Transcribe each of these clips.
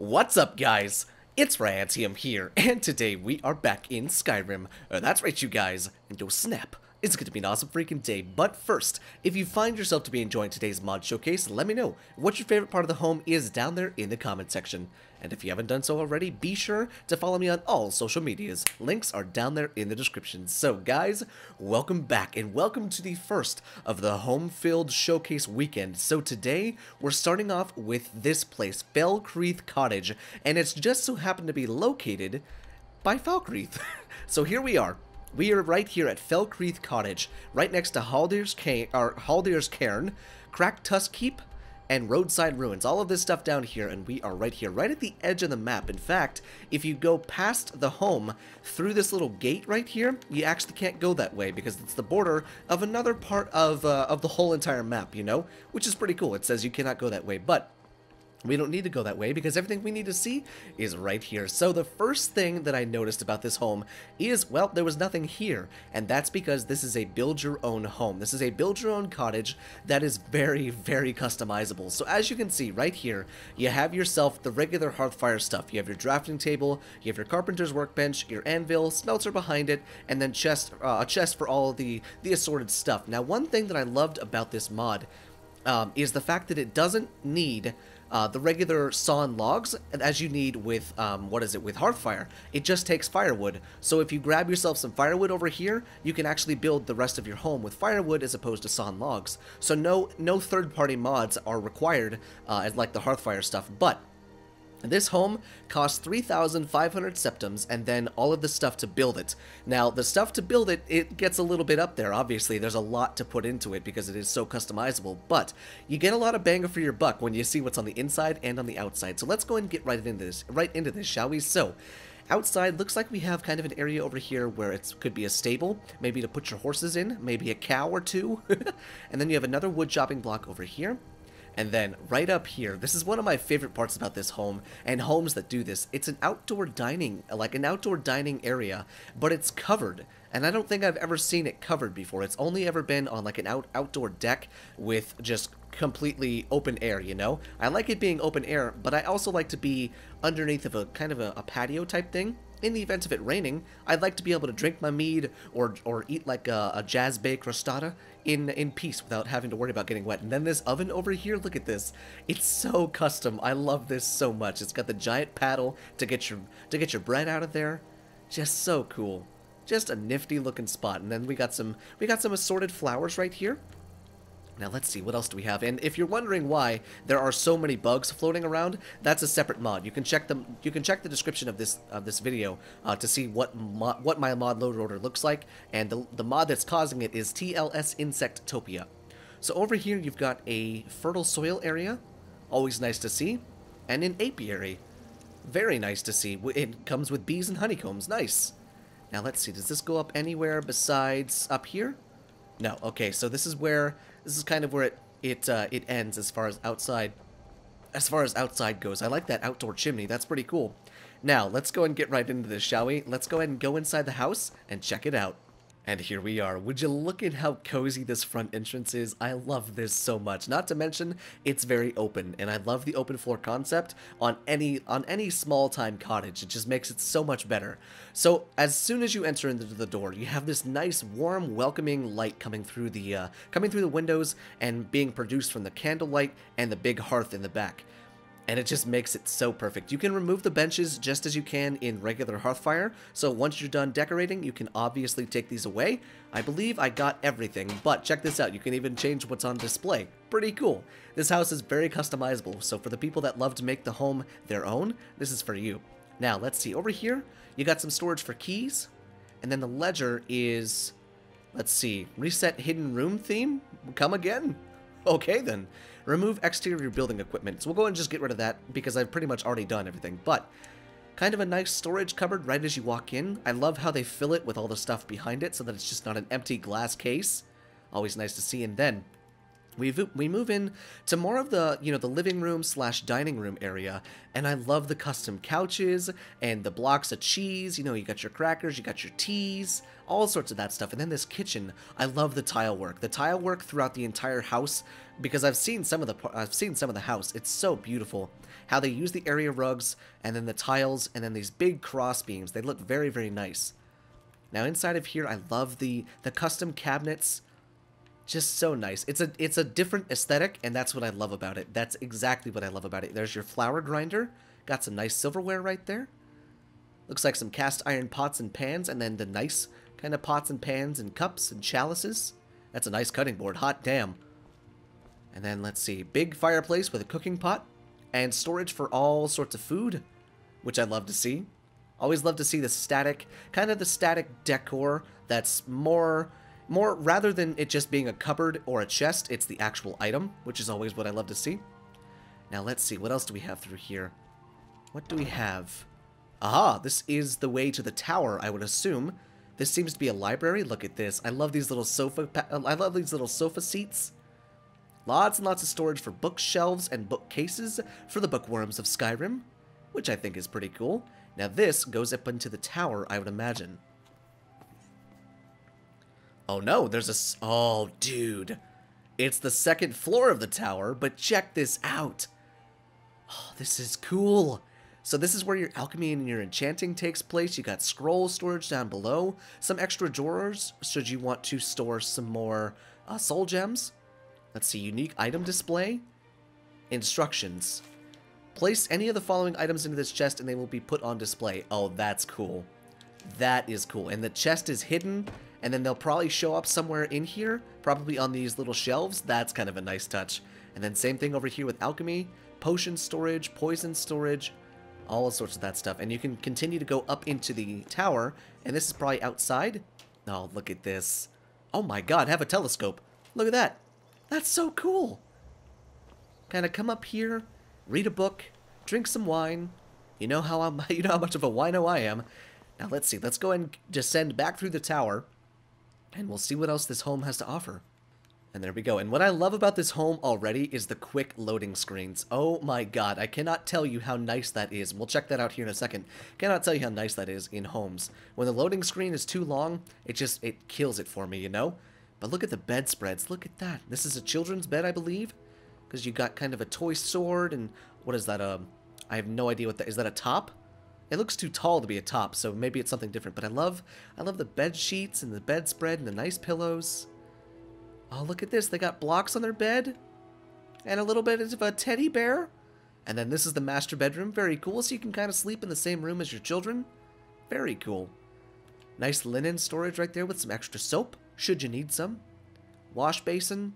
What's up, guys? It's Rantium here, and today we are back in Skyrim. That's right, you guys, and yo snap, it's going to be an awesome freaking day. But first, if you find yourself to be enjoying today's mod showcase, let me know what your favorite part of the home is down there in the comment section. And if you haven't done so already, be sure to follow me on all social medias. Links are down there in the description. So guys, welcome back and welcome to the first of the home-filled showcase weekend. So today, we're starting off with this place, FELLKREATH Cottage, and it's just so happened to be located by FELLKREATH. So here we are. We are right here at FELLKREATH Cottage, right next to Haldir's Cairn, Cracked Tusk Keep, and Roadside Ruins. All of this stuff down here, and we are right here, right at the edge of the map. In fact, if you go past the home through this little gate right here, you actually can't go that way because it's the border of another part of the whole entire map, you know? Which is pretty cool. It says you cannot go that way, but we don't need to go that way because everything we need to see is right here. So the first thing that I noticed about this home is, well, there was nothing here. And that's because this is a build-your-own home. This is a build-your-own cottage that is very, very customizable. So as you can see right here, you have yourself the regular hearthfire stuff. You have your drafting table, you have your carpenter's workbench, your anvil, smelter behind it, and then a chest for all the assorted stuff. Now, one thing that I loved about this mod is the fact that it doesn't need the regular sawn logs as you need with, with Hearthfire. It just takes firewood. So if you grab yourself some firewood over here, you can actually build the rest of your home with firewood as opposed to sawn logs. So no third-party mods are required like the Hearthfire stuff, but this home costs 3,500 septums and then all of the stuff to build it. Now, the stuff to build it, it gets a little bit up there. Obviously, there's a lot to put into it because it is so customizable, but you get a lot of bang for your buck when you see what's on the inside and on the outside. So let's go ahead and get right into this, shall we? So, outside, looks like we have kind of an area over here where it could be a stable, maybe to put your horses in, maybe a cow or two. And then you have another wood chopping block over here. And then right up here, this is one of my favorite parts about this home, and homes that do this. It's an outdoor dining, like an outdoor dining area, but it's covered. And I don't think I've ever seen it covered before. It's only ever been on like an outdoor deck with just completely open air, you know? I like it being open air, but I also like to be underneath of a kind of a patio type thing. In the event of it raining, I'd like to be able to drink my mead or eat like a jazz bay crostata in peace without having to worry about getting wet. And then this oven over here, look at this. It's so custom. I love this so much. It's got the giant paddle to get your bread out of there. Just so cool. Just a nifty looking spot. And then we got some assorted flowers right here. Now let's see, what else do we have? And if you're wondering why there are so many bugs floating around, that's a separate mod. You can check the description of this video to see what my mod load order looks like, and the mod that's causing it is TLS Insectopia. So over here you've got a fertile soil area, always nice to see, and an apiary, very nice to see. It comes with bees and honeycombs, nice. Now let's see, does this go up anywhere besides up here? No. Okay, so this is kind of where it ends as far as outside goes. I like that outdoor chimney. That's pretty cool. Now, let's go and get right into this, shall we? Let's go ahead and go inside the house and check it out. And here we are. Would you look at how cozy this front entrance is? I love this so much. Not to mention, it's very open, and I love the open floor concept on any small-time cottage. It just makes it so much better. So, as soon as you enter into the door, you have this nice, warm, welcoming light coming through the windows and being produced from the candlelight and the big hearth in the back. And it just makes it so perfect. You can remove the benches just as you can in regular Hearthfire, so once you're done decorating, you can obviously take these away. I believe I got everything, but check this out, you can even change what's on display. Pretty cool. This house is very customizable, so for the people that love to make the home their own, this is for you. Now, let's see, over here, you got some storage for keys, and then the ledger is, let's see, reset hidden room theme? Come again? Okay then. Remove exterior building equipment. So we'll go and just get rid of that because I've pretty much already done everything. But kind of a nice storage cupboard right as you walk in. I love how they fill it with all the stuff behind it so that it's just not an empty glass case. Always nice to see. And then we move in to more of the, the living room slash dining room area, and I love the custom couches and the blocks of cheese. You got your crackers, you got your teas, all sorts of that stuff. And then this kitchen, I love the tile work. The tile work throughout the entire house, because I've seen some of the house. It's so beautiful how they use the area rugs and then the tiles and then these big cross beams. They look very, very nice. Now inside of here, I love the custom cabinets. Just so nice. It's a different aesthetic, and that's what I love about it. That's exactly what I love about it. There's your flour grinder. Got some nice silverware right there. Looks like some cast iron pots and pans, and then the nice kind of pots and pans and cups and chalices. That's a nice cutting board. Hot damn. And then let's see. Big fireplace with a cooking pot and storage for all sorts of food, which I love to see. Always love to see the static decor that's more rather than it just being a cupboard or a chest, it's the actual item, which is always what I love to see. Now let's see, what else do we have through here? What do we have? Aha, this is the way to the tower, I would assume. This seems to be a library. Look at this. I love these little sofa seats. Lots and lots of storage for bookshelves and bookcases for the bookworms of Skyrim, which I think is pretty cool. Now this goes up into the tower, I would imagine. Oh no, oh dude. It's the second floor of the tower, but check this out. Oh, this is cool. So this is where your alchemy and your enchanting takes place. You got scroll storage down below, some extra drawers should you want to store some more soul gems. Let's see, unique item display. Instructions. Place any of the following items into this chest and they will be put on display. Oh, that's cool. That is cool. And the chest is hidden, and then they'll probably show up somewhere in here, probably on these little shelves. That's kind of a nice touch. And then same thing over here with alchemy, potion storage, poison storage, all sorts of that stuff. And you can continue to go up into the tower, and this is probably outside. Oh, look at this. Oh my god, have a telescope. Look at that. That's so cool. Kind of come up here, read a book, drink some wine. You know how much of a wino I am. Now let's see. Let's go and descend back through the tower, and we'll see what else this home has to offer. And there we go. And what I love about this home already is the quick loading screens. Oh my god, I cannot tell you how nice that is. We'll check that out here in a second. Cannot tell you how nice that is in homes. When the loading screen is too long, it kills it for me, you know? But look at the bedspreads. Look at that. This is a children's bed, I believe, because you got kind of a toy sword, and what is that? I have no idea what that is. That a top? It looks too tall to be a top, so maybe it's something different. But I love the bed sheets and the bedspread and the nice pillows. Oh, look at this. They got blocks on their bed and a little bit of a teddy bear. And then this is the master bedroom. Very cool. So you can kind of sleep in the same room as your children. Very cool. Nice linen storage right there with some extra soap, should you need some. Wash basin.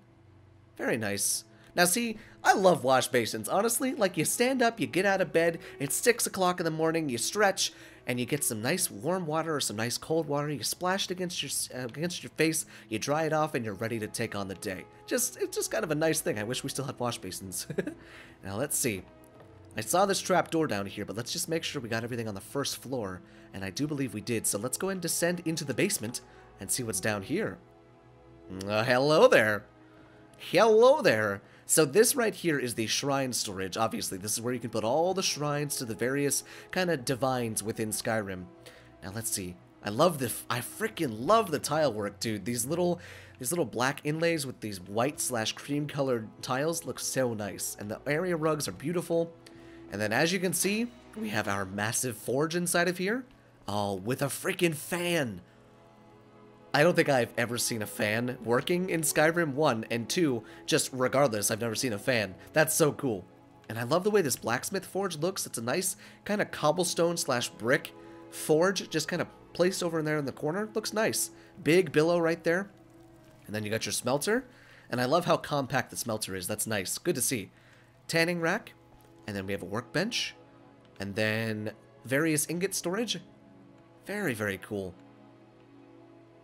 Very nice. Now see, I love wash basins, honestly. Like, you stand up, you get out of bed, it's 6 o'clock in the morning, you stretch, and you get some nice warm water or some nice cold water, you splash it against your face, you dry it off, and you're ready to take on the day. It's just kind of a nice thing. I wish we still had wash basins. Now let's see. I saw this trap door down here, but let's just make sure we got everything on the first floor, and I do believe we did. So let's go ahead and descend into the basement and see what's down here. Hello there. Hello there. So this right here is the shrine storage. Obviously, this is where you can put all the shrines to the various kind of divines within Skyrim. Now let's see. I freaking love the tile work, dude. These little black inlays with these white / cream colored tiles look so nice. And the area rugs are beautiful. And then as you can see, we have our massive forge inside of here. Oh, with a freaking fan. I don't think I've ever seen a fan working in Skyrim 1, and 2, just regardless, I've never seen a fan. That's so cool. And I love the way this blacksmith forge looks. It's a nice kind of cobblestone / brick forge, just kind of placed over in there in the corner. Looks nice. Big billow right there. And then you got your smelter. And I love how compact the smelter is. That's nice. Good to see. Tanning rack. And then we have a workbench. And then various ingot storage. Very, very cool.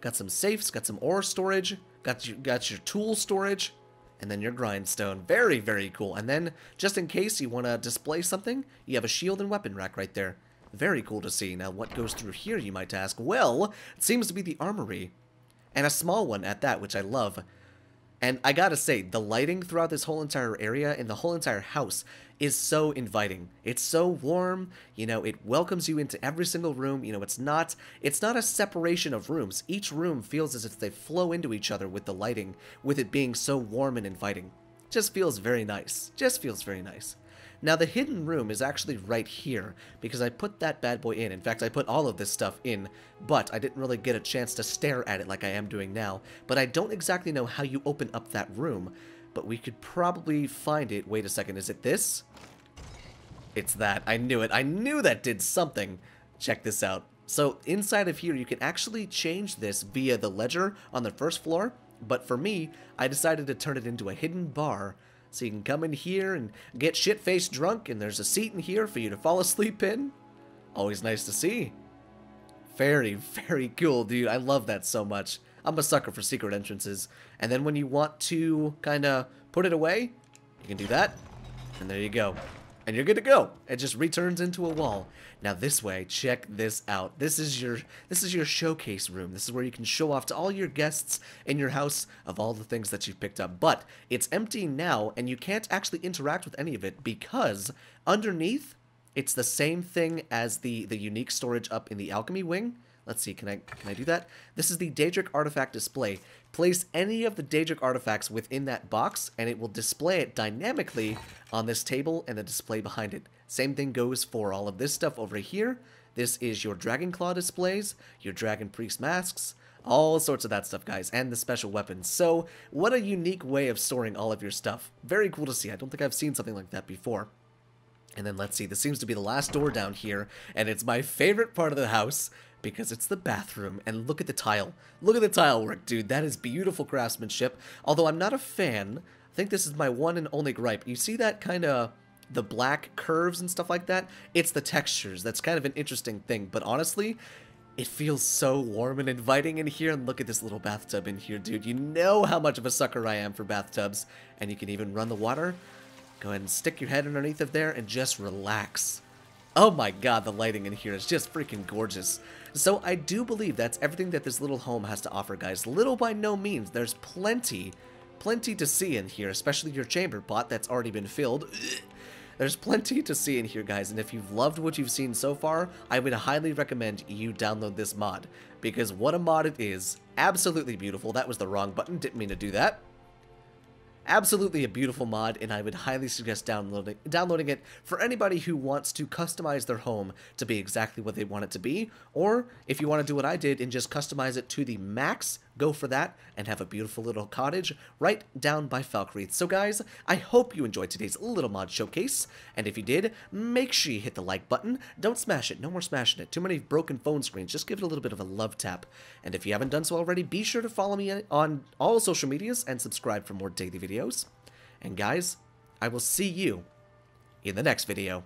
Got some safes, got some ore storage, got your tool storage, and then your grindstone. Very, very cool. And then, just in case you want to display something, you have a shield and weapon rack right there. Very cool to see. Now, what goes through here, you might ask? Well, it seems to be the armory. And a small one at that, which I love. And I gotta say, the lighting throughout this whole entire area and the whole entire house is so inviting. It's so warm, you know, it welcomes you into every single room. You know, it's not a separation of rooms. Each room feels as if they flow into each other with the lighting, with it being so warm and inviting. Just feels very nice. Just feels very nice. Now, the hidden room is actually right here, because I put that bad boy in. In fact, I put all of this stuff in, but I didn't really get a chance to stare at it like I am doing now. But I don't exactly know how you open up that room, but we could probably find it. Wait a second, is it this? It's that. I knew it. I knew that did something. Check this out. So, inside of here, you can actually change this via the ledger on the first floor, but for me, I decided to turn it into a hidden bar. So you can come in here and get shit-faced drunk, and there's a seat in here for you to fall asleep in. Always nice to see. Very, very cool, dude. I love that so much. I'm a sucker for secret entrances. And then when you want to kind of put it away, you can do that. And there you go. And you're good to go. It just returns into a wall. Now this way, check this out. This is your showcase room. This is where you can show off to all your guests in your house of all the things that you've picked up. But it's empty now, and you can't actually interact with any of it because underneath, it's the same thing as the unique storage up in the alchemy wing. Let's see, can I do that? This is the Daedric artifact display. Place any of the Daedric artifacts within that box, and it will display it dynamically on this table and the display behind it. Same thing goes for all of this stuff over here. This is your Dragon Claw displays, your Dragon Priest masks, all sorts of that stuff, guys, and the special weapons. So, what a unique way of storing all of your stuff. Very cool to see. I don't think I've seen something like that before. And then let's see, this seems to be the last door down here, and it's my favorite part of the house, because it's the bathroom, and look at the tile. Look at the tile work, dude. That is beautiful craftsmanship. Although I'm not a fan, I think this is my one and only gripe. You see that kind of, the black curves and stuff like that? It's the textures. That's kind of an interesting thing, but honestly, it feels so warm and inviting in here, and look at this little bathtub in here, dude. You know how much of a sucker I am for bathtubs, and you can even run the water. Go ahead and stick your head underneath of there and just relax. Oh my god, the lighting in here is just freaking gorgeous. So I do believe that's everything that this little home has to offer, guys. Little by no means. There's plenty to see in here, especially your chamber pot that's already been filled. There's plenty to see in here, guys, and if you've loved what you've seen so far, I would highly recommend you download this mod, because what a mod it is. Absolutely beautiful. That was the wrong button. Didn't mean to do that. Absolutely a beautiful mod, and I would highly suggest downloading it for anybody who wants to customize their home to be exactly what they want it to be, or if you want to do what I did and just customize it to the max, go for that and have a beautiful little cottage right down by FELLKREATH. So guys, I hope you enjoyed today's little mod showcase, and if you did, make sure you hit the like button. Don't smash it. No more smashing it. Too many broken phone screens. Just give it a little bit of a love tap. And if you haven't done so already, be sure to follow me on all social medias and subscribe for more daily videos. And guys, I will see you in the next video.